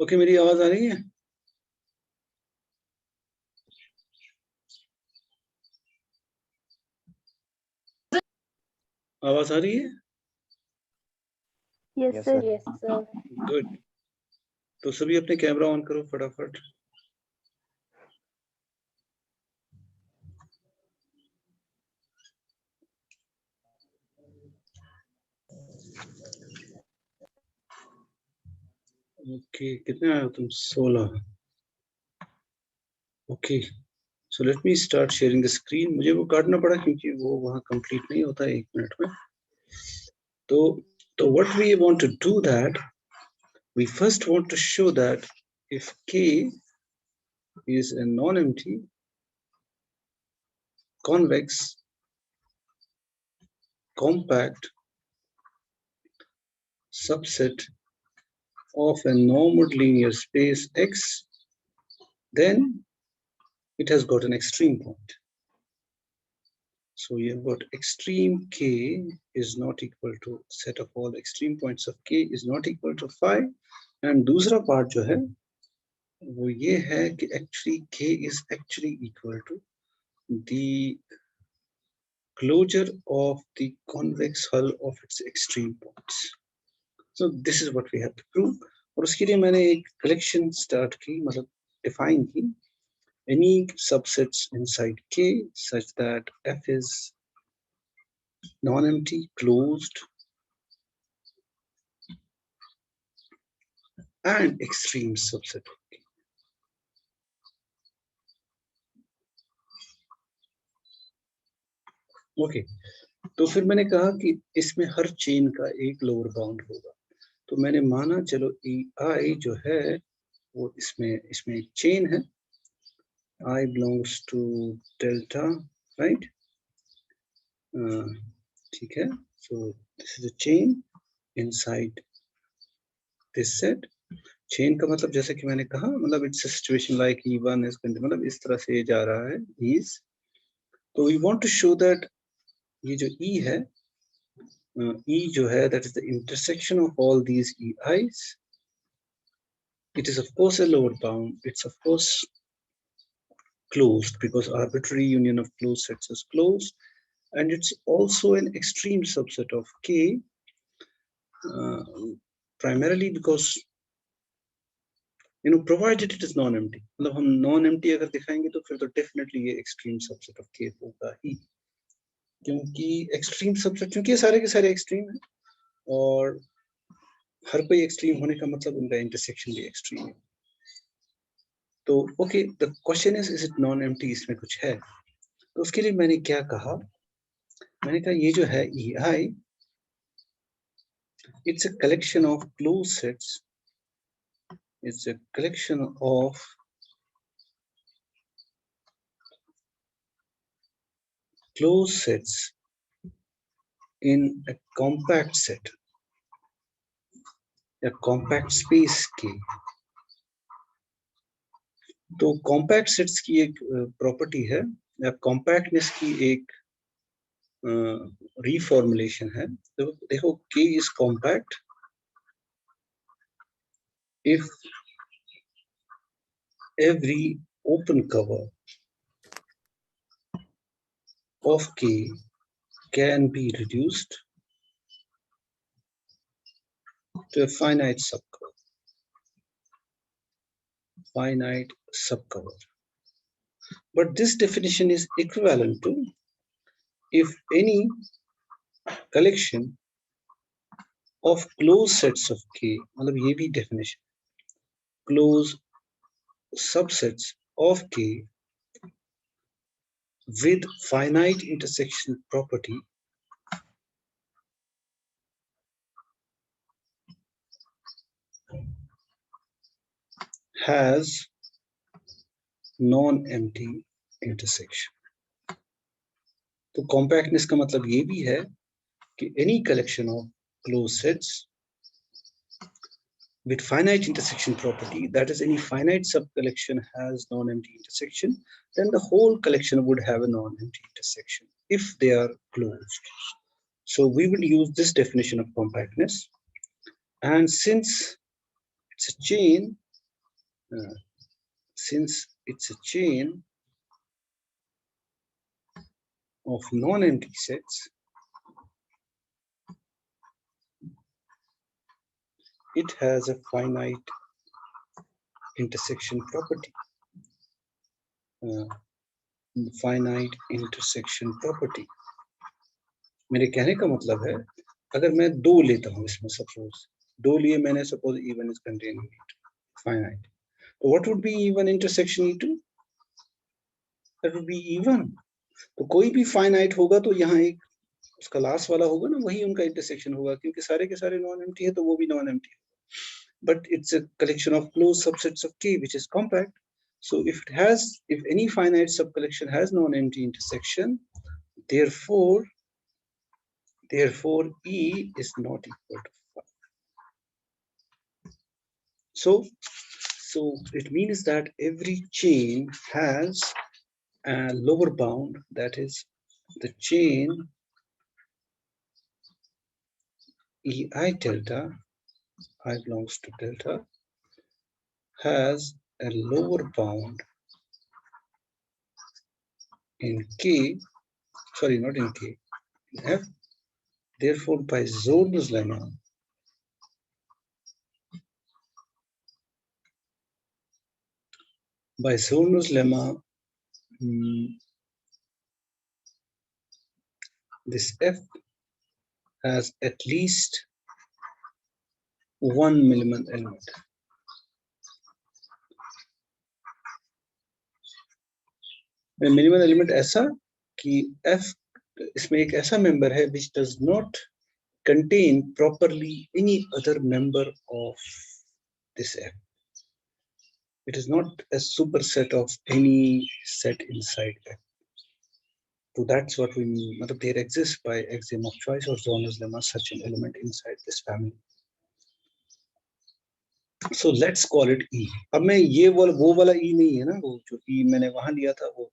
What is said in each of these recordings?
Okay, मेरी आवाज आ रही है? आवाज आ रही है? Yes, sir. Yes, sir. Good. तो सभी अपने कैमरा ऑन करो फटाफट। ओके, कितने आए हो तुम? 16। Okay, so let me start sharing the screen. मुझे वो काटना पड़ा क्योंकि वो वहां कंप्लीट नहीं होता 1 मिनट में। तो what we want to do that, we first want to show that if K is a non-empty convex compact subset of a normed linear space X, then it has got an extreme point. So you have got extreme K is not equal to set of all extreme points of K is not equal to phi, and दूसरा part जो है वो ये है कि actually K is actually equal to the closure of the convex hull of its extreme points. So this is what we have to prove. और उसके लिए मैंने एक collection start की, मतलब define की, any subsets inside K such that F is non-empty, closed, and extreme subset of K. Okay, तो फिर मैंने कहा कि इसमें हर चेन का एक लोअर बाउंड होगा। तो मैंने माना चलो EI जो है वो इसमें एक चेन है, I belongs to delta, right? ठीक है, so this is a chain inside this set. Chain का मतलब जैसे कि मैंने कहा, मतलब it's a situation like E1 is, मतलब इस तरह से जा रहा है is. तो we want to show that ये जो E है, E जो है that is the intersection of all these EIs. It is of course a lower bound. It's of course closed because arbitrary union of closed sets is closed, and it's also an extreme subset of K, primarily because provided it is non-empty. मतलब हम non-empty अगर दिखाएंगे तो फिर तो definitely ये extreme subset of K होगा ही, क्योंकि extreme subset, क्योंकि ये सारे के सारे extreme हैं और हर कोई extreme होने का मतलब उनका intersection भी extreme है। तो okay, the question is it non-empty? इसमें कुछ है? तो उसके लिए मैंने क्या कहा, मैंने कहा ये जो है EI, it's a collection of closed sets. It's a collection of closed sets in a compact set, a compact space K. तो compact sets की एक प्रॉपर्टी है, या compactness की एक reformulation है। तो देखो K is compact if every open cover of K can be reduced to a finite subcover. Finite subcover. But this definition is equivalent to if any collection of closed sets of K, मतलब ये भी definition, closed subsets of K with finite intersection property has non-empty intersection. तो compactness का मतलब ये भी है कि any collection of closed sets with finite intersection property, that is any finite subcollection has non-empty intersection, then the whole collection would have a non-empty intersection if they are closed. So we will use this definition of compactness, and since it's a chain, since it's a chain of non-empty sets, it has a finite intersection property. Finite intersection property. मेरे कहने का मतलब है अगर मैं 2 लेता हूं इसमें सपोज 2 लिए मैंने suppose E1 is containing finite. So what would be E1 intersection E2? That would be E1. तो कोई भी finite होगा तो यहाँ एक उसका लास्ट वाला होगा ना, वही उनका इंटरसेक्शन होगा, क्योंकि सारे के सारे नॉन एम्प्टी है तो वो भी नॉन एम्प्टी है. But it's a collection of closed subsets of K which is compact. So if any finite subcollection has non-empty intersection, therefore E is not equal to 5. So it means that every chain has a lower bound, that is the chain EI delta, I belongs to delta, has a lower bound in K, sorry, not in K, in F. Therefore, by Zorn's lemma, this F has at least one minimal element. Minimal element ऐसा कि F इसमें एक ऐसा member है which does not contain properly any other member of this F. It is not a superset of any set inside F. So that's what we mean. There exists by axiom of choice or Zorn's lemma such an element inside this family. So let's call it E. अब मैं ये वो वाला E नहीं है ना, वो जो E मैंने वहां लिया था वो.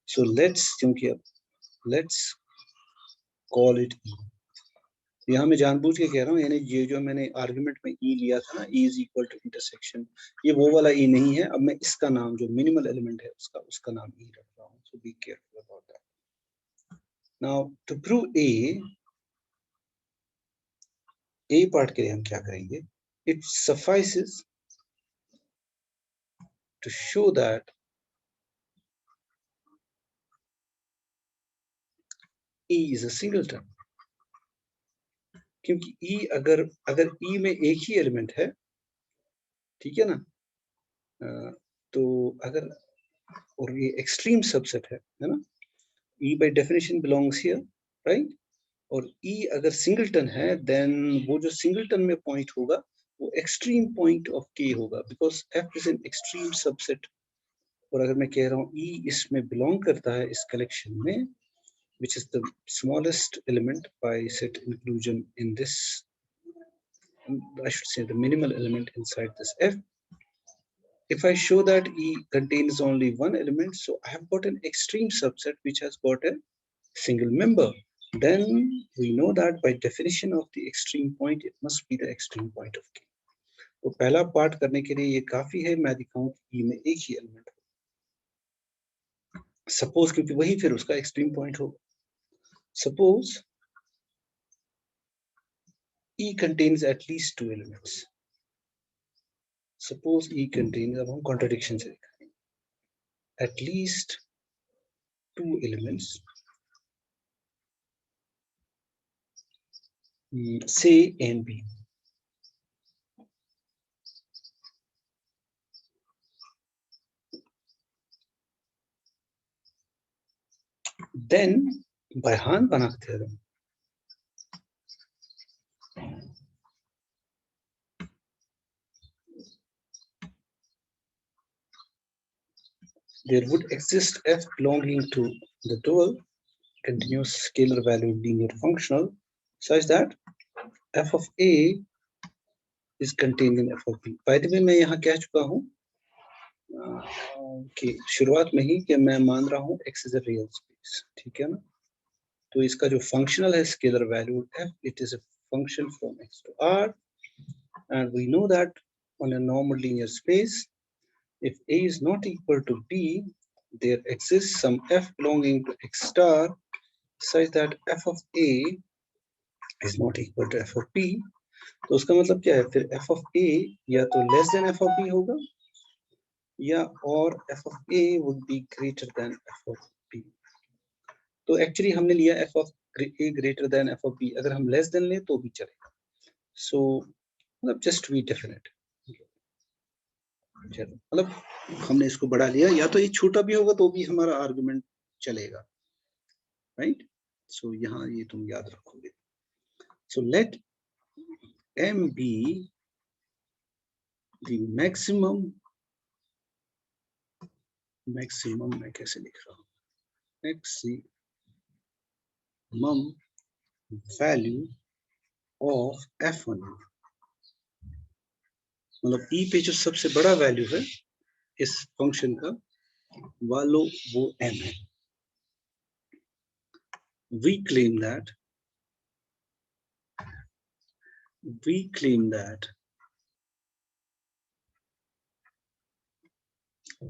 So let's क्योंकि अब let's call it E. यहाँ मैं जानबूझ के कह रहा हूँ, यानी ये जो मैंने आर्गुमेंट में E लिया था ना, E is equal to intersection, ये वो वाला E नहीं है. अब मैं इसका नाम जो मिनिमल एलिमेंट है उसका नाम E रख रहा हूँ. So be careful about that. Now to prove A part के लिए हम क्या करेंगे? It suffices to show that E is a singleton. क्योंकि E अगर E में एक ही एलिमेंट है, ठीक है ना, तो अगर और ये एक्सट्रीम सबसेट है ना, E by definition belongs here, right? और E अगर सिंगलटन है, देन वो जो सिंगलटन में पॉइंट होगा वो एक्सट्रीम पॉइंट ऑफ K होगा, because F is an extreme subset. और अगर मैं कह रहा हूँ E इसमें बिलोंग करता है इस कलेक्शन में, which is the smallest element by set inclusion in this, I should say the minimal element inside this F. If I show that E contains only one element, so I have got an extreme subset which has got a single member. Then we know that by definition of the extreme point, it must be the extreme point of K. तो पहला part करने के लिए ये काफी है, मैं दिखाऊं कि E में एक ही एलिमेंट हो. सपोज क्योंकि वही फिर उसका एक्सट्रीम पॉइंट होगा. Suppose E contains at least two elements. Suppose E contains, अब हम contradiction से दिखाएंगे, at least two elements, say A and B. Then by Hahn-Banach theorem, there would exist F belonging to the dual continuous scalar valued linear functional such that F of A is contained in F of B. By the way, मैं यहाँ कह चुका हूँ कि शुरुआत में ही कि मैं मान रहा हूँ X is a real space, ठीक है ना. तो इसका जो functional है scalar valued F, it is a function from X to R, and we know that on a normal linear space If A is not equal to B, there exists some f belonging to x star such that f of A is not equal to f of B. तो उसका मतलब क्या है, फिर f of A या तो less than f of B होगा या और f of A would be greater than f of B. तो एक्चुअली हमने लिया f of A greater than f of B, अगर हम लेस देन ले तो भी चलेगा. सो मतलब जस्ट बी डेफिनेट, मतलब हमने इसको बढ़ा लिया, या तो ये छोटा भी होगा तो भी हमारा आर्गुमेंट चलेगा, राइट. सो यहाँ ये तुम याद रखोगे. So let m be the maximum मैं कैसे लिख रहा हूँ, maximum value of f1, मतलब e पे जो सबसे बड़ा वैल्यू है इस फंक्शन का वो m है. we claim that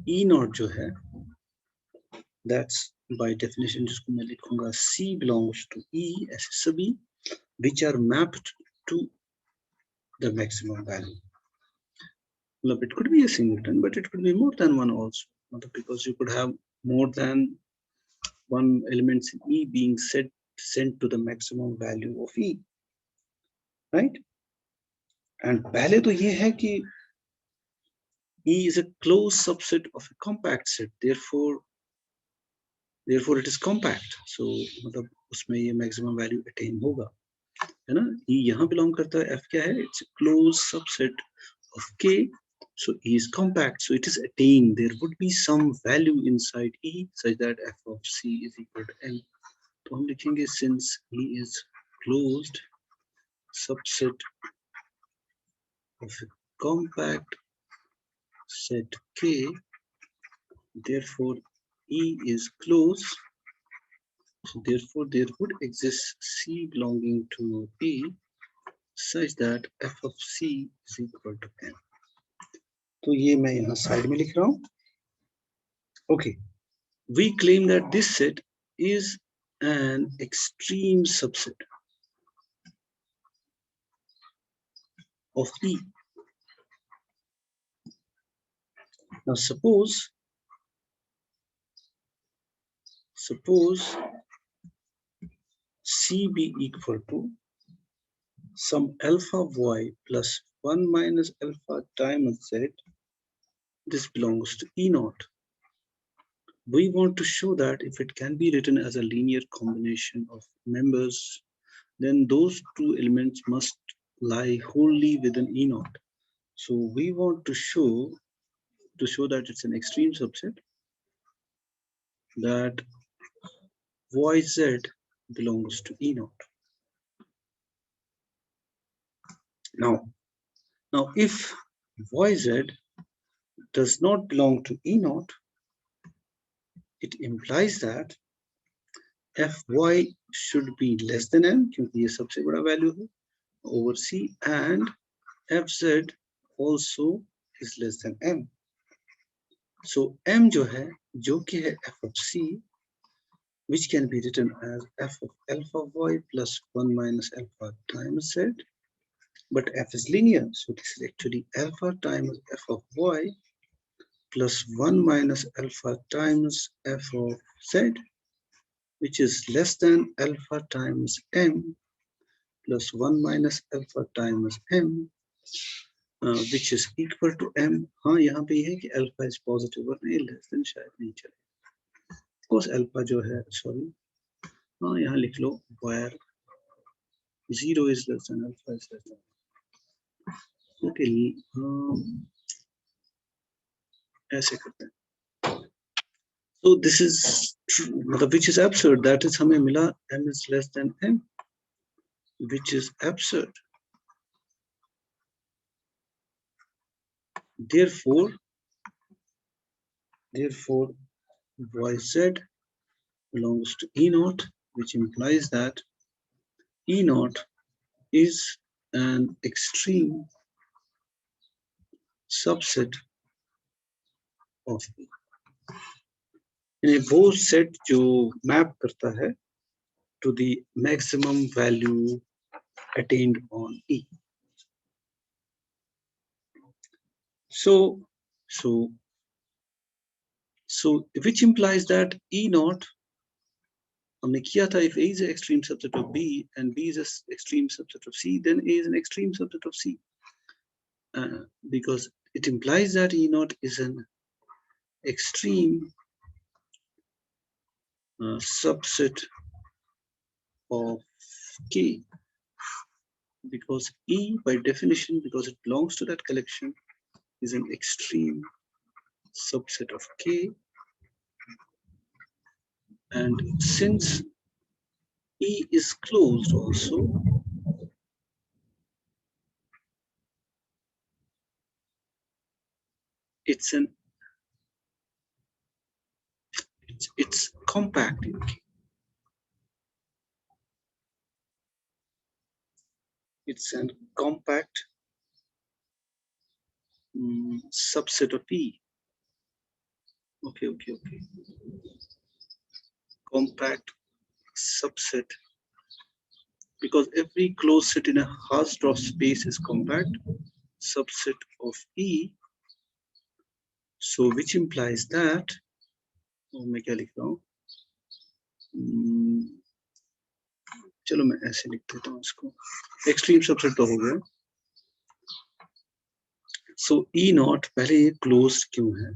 e naught जो है, that's by definition जिसको मैं लिखूंगा c belongs to e ऐसे सभी which are mapped to the maximum value. It could be a singleton, but it could be more than one also, because you could have more than one elements in E being sent to the maximum value of E, right? And पहले तो ये है कि E is a closed subset of a compact set, therefore it is compact. So मतलब उसमें ये maximum value attain होगा, है ना. E यहाँ belong करता है, F क्या है? It's a closed subset of K. So E is compact, so it is attained. There would be some value inside E such that f of C is equal to L. तो हम लिखेंगे since E is closed subset of a compact set K, therefore E is closed. So therefore there would exist C belonging to E such that f of C is equal to M. तो ये मैं यहाँ side में लिख रहा हूँ. Okay, we claim that this set is an extreme subset of E. Now suppose C be equal to some alpha y plus 1 minus alpha times z. This belongs to E naught. We want to show that if it can be written as a linear combination of members, then those two elements must lie wholly within E naught. So we want to show that it's an extreme subset, that yz belongs to E naught. Now if yz does not belong to E naught, it implies that fy should be less than m, क्योंकि ये सबसे बड़ा value है, over c, and fz also is less than m. So m जो है, जो कि है f of c, which can be written as f of alpha y plus 1 minus alpha times z, but f is linear, so this is actually alpha times f of y plus 1 minus alpha times f of z, which is less than alpha times m plus 1 minus alpha times m, which is equal to m. हाँ, यहाँ पे है कि alpha is positive और नहीं less than शायद नहीं चले. Of course alpha जो है, sorry, हाँ यहाँ लिख लो where 0 is less than alpha is less than. Okay, ऐसे करते हैं. So this is true, which is absurd. That is हमें मिला m is less than m, which is absurd. Therefore yz belongs to E naught, which implies that E naught is an extreme subset of E. यानी वो set जो map करता है to the maximum value attained on E. So which implies that E naught, हमने किया था, if A is an extreme subset of B and B is an extreme subset of C, then A is an extreme subset of C. Because it implies that E naught is an extreme subset of K, because E by definition, because it belongs to that collection, is an extreme subset of K, and since E is closed also, it's compact in K. It's a compact subset of E. Okay. Compact subset, because every closed set in a Hausdorff space is compact subset of E. So which implies that, मैं क्या लिख रहा हूँ, चलो मैं ऐसे लिख देता हूँ इसको, एक्सट्रीम सबसेट तो हो गया. So E naught, पहले ये closed क्यों है?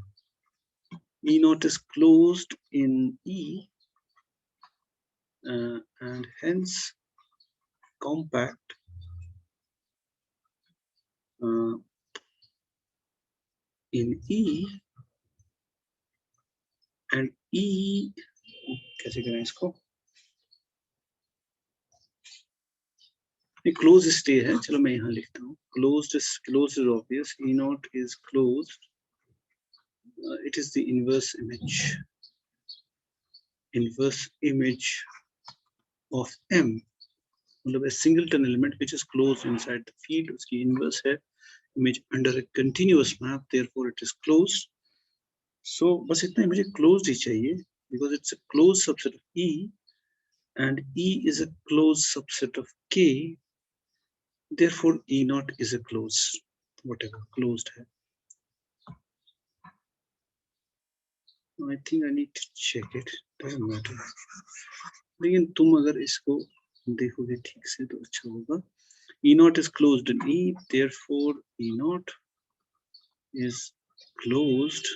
E naught is closed in E and hence compact in E, and E कैसे करें इसको, क्लोज स्टे है, चलो मैं यहाँ लिखता हूँ, closed is obvious, E naught is closed, it is the inverse image of M, मतलब a singleton element which is closed inside the field, उसकी inverse है image under a continuous map, therefore it is closed. So बस इतना ही मुझे closed ही चाहिए, because it's a closed subset of E and E is a closed subset of K, therefore E naught is a closed, whatever closed है. I think I need to check it, doesn't matter. लेकिन तुम अगर इसको देखोगे ठीक से तो अच्छा होगा. E naught is closed in E, therefore E naught is closed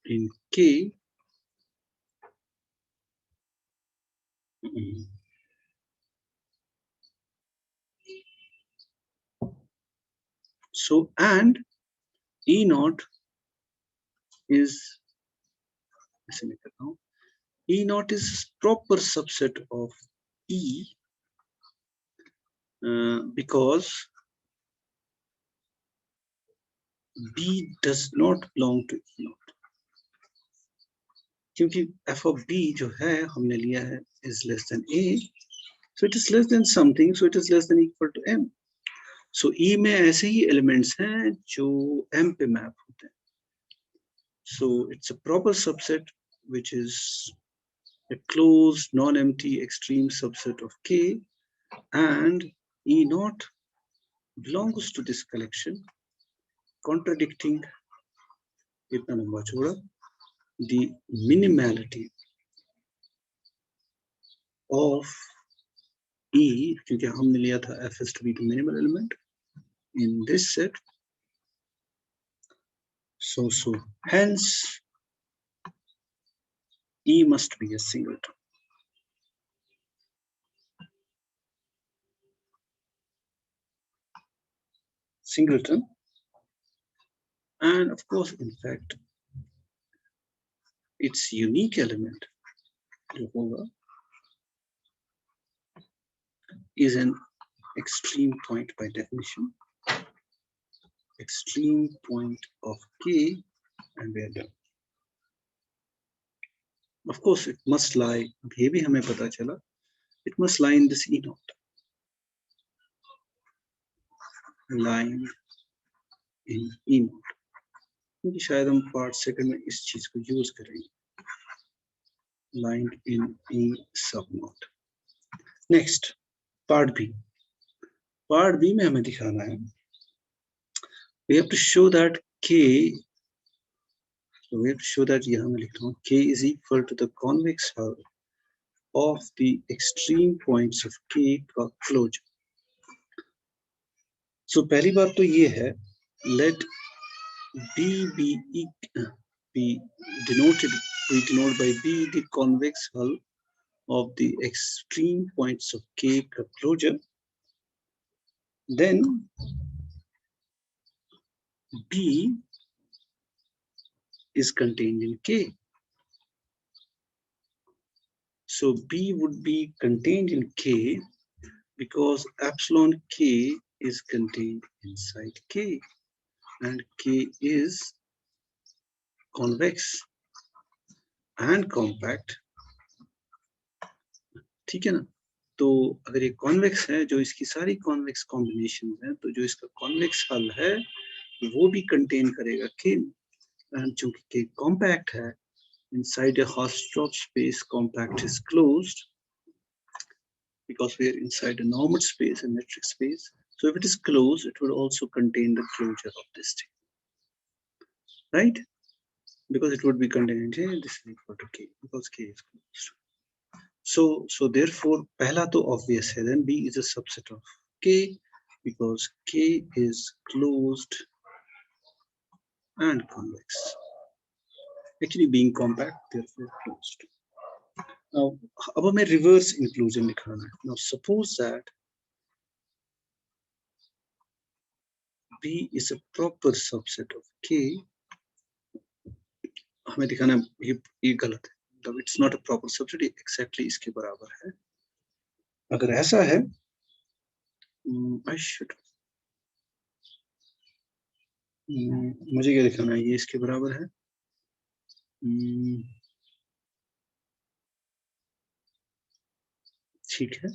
in K. So and E naught is, E naught is proper subset of E because B does not belong to E naught. क्योंकि f of B जो है हमने लिया है is less than A, so it is less than something, so it is less than equal to M. So E में ऐसे ही elements हैं जो M पे map होते हैं. So it's a proper subset which is a closed non-empty extreme subset of K, and E naught belongs to this collection, contradicting इतना लंबा छोड़ा the minimality of E, क्योंकि हमने लिया था F is to be the minimal element in this set. So hence E must be a singleton. Singleton, and of course, in fact, its unique element is an extreme point by definition, extreme point of K, and we are done. Of course, it must lie, ये भी हमें पता चला, it must lie in this E naught, lying in E naught. क्योंकि शायद हम part second में इस चीज को यूज करेंगे, लाइन इन ई सब note. Next part B, part B में हमें दिखाना है, we have to show that k, so we have to show that यहाँ मैं लिख रहा हूँ k is equal to the convex hull of the extreme points of k का closure. So पहली बात तो ये है, let b be denoted, we denote by b the convex hull of the extreme points of k का closure. Then b is contained in k. So b would be contained in k because epsilon k is contained inside k and k is convex and compact. ठीक है ना? तो अगर ये convex है, जो इसकी सारी कॉन्वेक्स कॉम्बिनेशन है, तो जो इसका कॉन्वेक्स हल है वो भी कंटेन करेगा k, एंड चूंकि k कॉम्पैक्ट है, inside a Hausdorff space compact is closed because we are inside a normal space, a metric space. So if it is closed, it will also contain the closure of this thing, right? Because it would be contained here, this is equal to k because k is closed. So therefore पहला तो obvious है, then b is a subset of k because k is closed and convex. Actually being compact, therefore closed. Now अब हमें reverse inclusion दिखाना है. Now suppose that b is a proper subset of k, हमें दिखाना है ये गलत है, मतलब it's not a proper subset, exactly इसके बराबर है. अगर ऐसा है, I should, मुझे क्या दिखाना है, ये इसके बराबर है, ठीक है,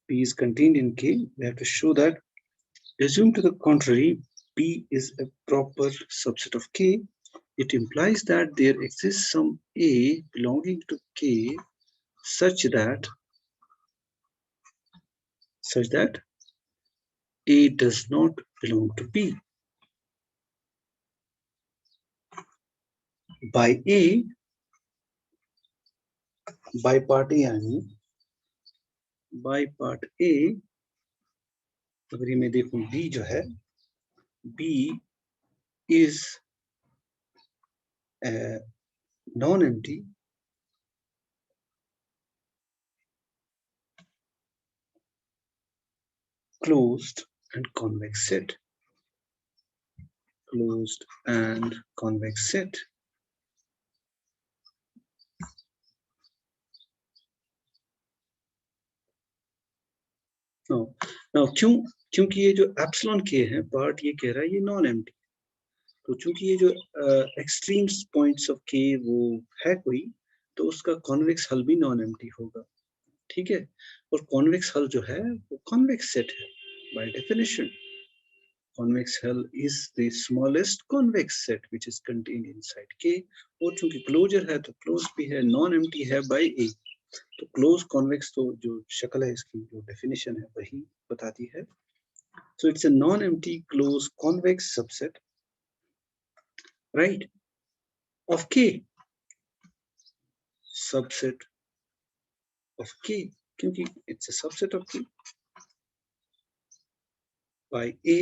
p is contained in k, we have to show that, assume to the contrary, p is a proper subset of k, it implies that there exists some a belonging to k such that a does not belong to b. By a, by part a यानी by part a, अगर ये मैं देखूं b जो है, b is a non-empty closed and convex set. Closed and convex set. Now क्योंकि ये जो एप्सिलॉन के है पार्ट, ये कह रहा है ये नॉन एम्प्टी, तो चूंकि ये जो एक्सट्रीम पॉइंट्स ऑफ के वो है कोई, तो उसका कॉन्वेक्स हल भी नॉन एम्प्टी होगा, ठीक है, और कॉन्वेक्स हल जो है वो कॉन्वेक्स सेट है by definition. Convex hull is the smallest convex set which is contained inside K. और चूंकि क्लोजर है तो क्लोज भी है, नॉन एम्प्टी है बाय A. तो क्लोज कॉन्वेक्स तो जो शक्ल है इसकी, जो डेफिनेशन है वही बताती है. So it's a non-empty closed convex subset, right, of K. Subset of K, क्योंकि it's a subset of K by A.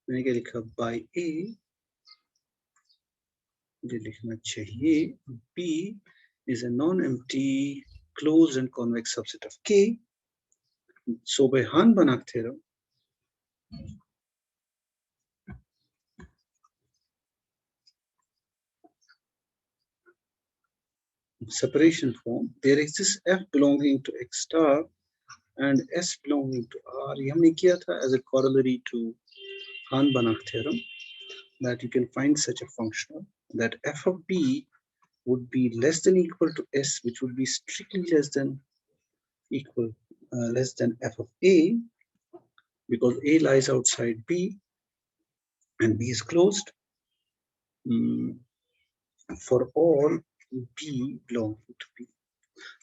मैंने क्या लिखा, by A, मुझे लिखना चाहिए B is a non-empty closed and convex subset of K. So by Hahn-Banach theorem, separation form, there exists F belonging to X star and S belonging to R. ये हमने किया था as a corollary to Hahn-Banach theorem, that you can find such a functional that f of b would be less than equal to s, which would be strictly less than equal less than f of a, because a lies outside b, and B is closed for all B belonging to B.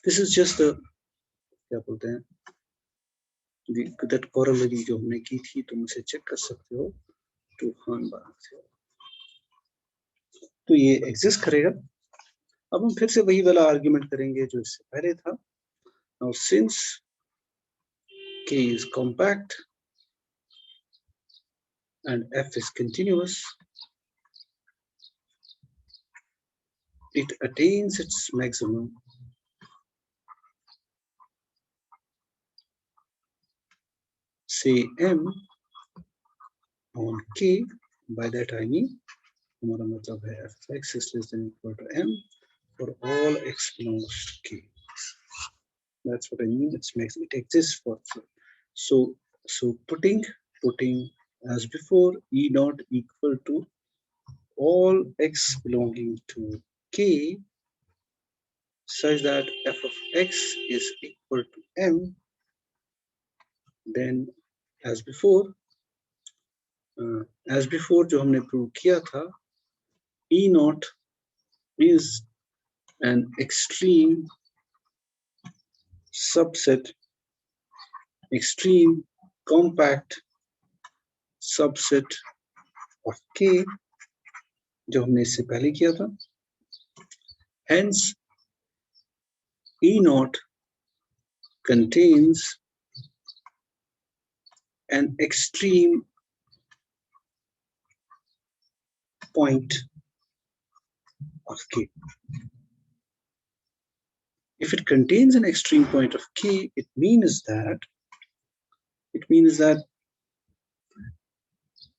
This is just a क्या बोलते हैं that corollary जो हमने की थी, तुम इसे check कर सकते हो to हान बना से, तो ये एग्जिस्ट करेगा। अब हम फिर से वही वाला आर्ग्यूमेंट करेंगे जो इससे पहले था। Now since K is compact and F is continuous, it attains its maximum say M on K. By that I mean हमारा मतलब है f(x) is less than equal to M for all x belongs to K. That's what I mean. It exists for so putting as before E naught equal to all x belonging to K such that f of x is equal to M, then as before जो हमने prove किया था, E naught is an extreme subset, extreme compact subset of K, जो हमने इससे पहले किया था। Hence, E naught contains an extreme point of K. If it contains an extreme point of K, it means that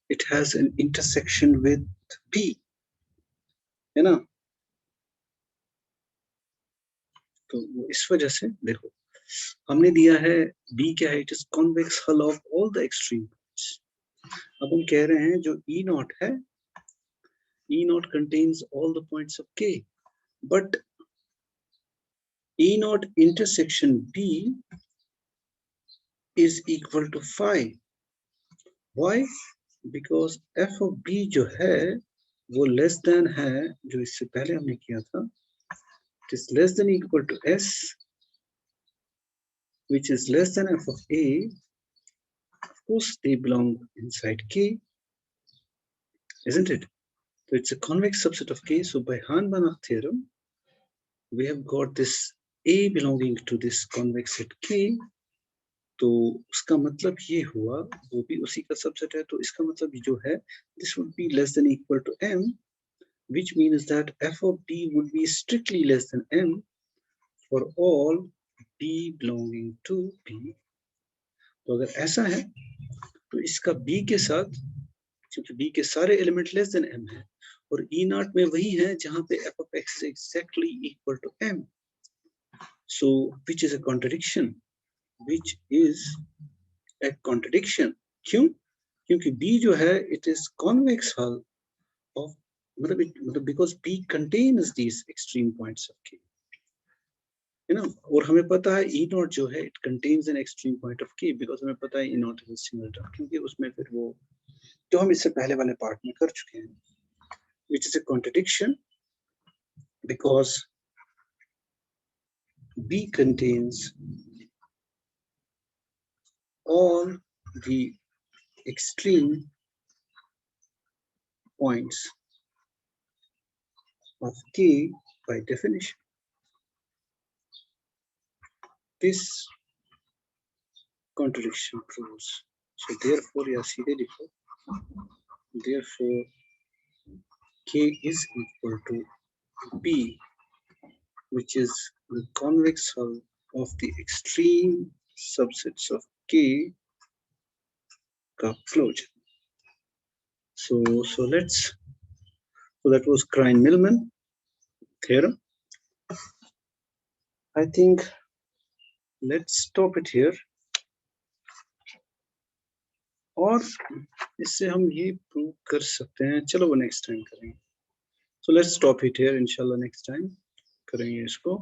it has an intersection with B, है ना? तो इस वजह से देखो हमने दिया है B क्या है, it is convex hull of all the extreme points. अब हम कह रहे हैं जो E naught है, E naught contains all the points of K, but E naught intersection B is equal to phi. Why? Because f of B जो है वो less than है जो इससे पहले हमने किया था, it is less than equal to S, which is less than f of A. Of course they belong inside K, isn't it? So it's a convex subset of K. So by Hahn-Banach theorem we have got this A belonging to this convex set K. तो उसका मतलब ये हुआ वो भी उसी का subset है, तो इसका मतलब जो है this would be less than equal to M, which means that f of B would be strictly less than M for all B belonging to B. तो अगर ऐसा है तो इसका B के साथ, क्योंकि B के सारे एलिमेंट लेस देन M है और E naught में वही है जहां पे f of x is exactly equal to M, so which is a contradiction. क्यों? क्योंकि B जो है it is convex hull of मतलब because B contains these extreme points of K, है ना? और हमें पता है E naught जो है it contains an extreme point of K because हमें पता है E naught is a single term, क्योंकि उसमें फिर वो जो हम इससे पहले वाले पार्ट में कर चुके हैं, which is a contradiction because B contains all the extreme points of K by definition. This contradiction proves. So therefore, या सीधे लिखो, therefore K is equal to B, which is the convex hull of the extreme subsets of K का closure. So that was Krein-Milman theorem. I think let's stop it here. और इससे हम ये prove कर सकते हैं, चलो वो नेक्स्ट टाइम करेंगे. So let's stop it here. इंशाल्लाह नेक्स्ट टाइम करेंगे इसको.